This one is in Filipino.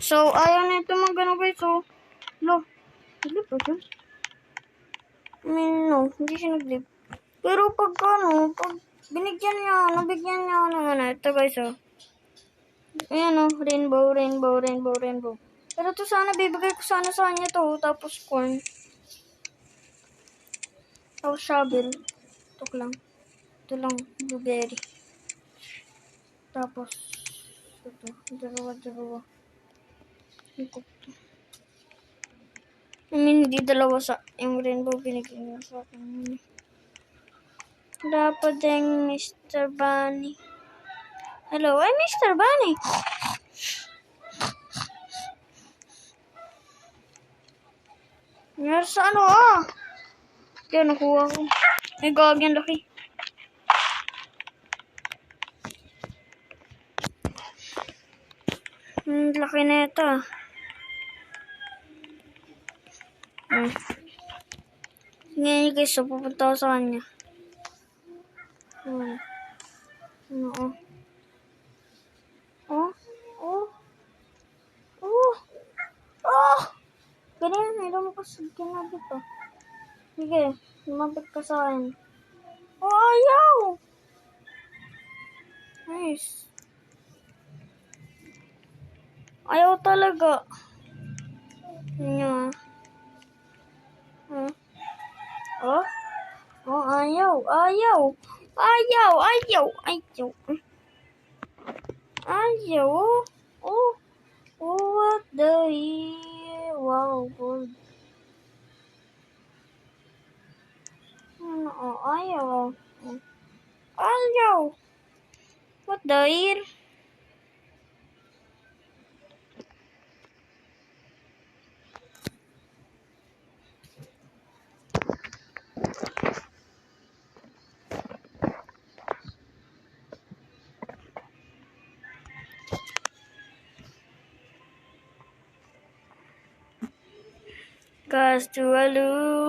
So, ayaw na ito mag-ano guys. So, lo, nag-live ba siya? I mean, no, hindi siya nag-live. Pero pag ano, pag nabigyan niya ng ano, ito guys, oh. Ayan, oh, rainbow. Pero to sana, bibigay ko sana sa kanya to, tapos corn. Tapos shovel. Ito lang, blueberry. Tapos, ito, dalawa. Ito. I mean, hindi dalawa sa, yung rainbow binigay niya sa akin. Dapat din, Mr. Bunny. Hello, ay Mr. Bunny. Meron sa ano, Kaya nakuha ko. Ay, gagyan laki. Laki na ito. Ngayon guys, so pupunta ako sa kanya. Ganyan, may lumabas. Kinabit to. Sige, lumabit ka sa akin. Ayaw! Nice. Ayaw talaga. Ayaw. What the hell? Wow, good. Ayaw. What the hell? Cause to a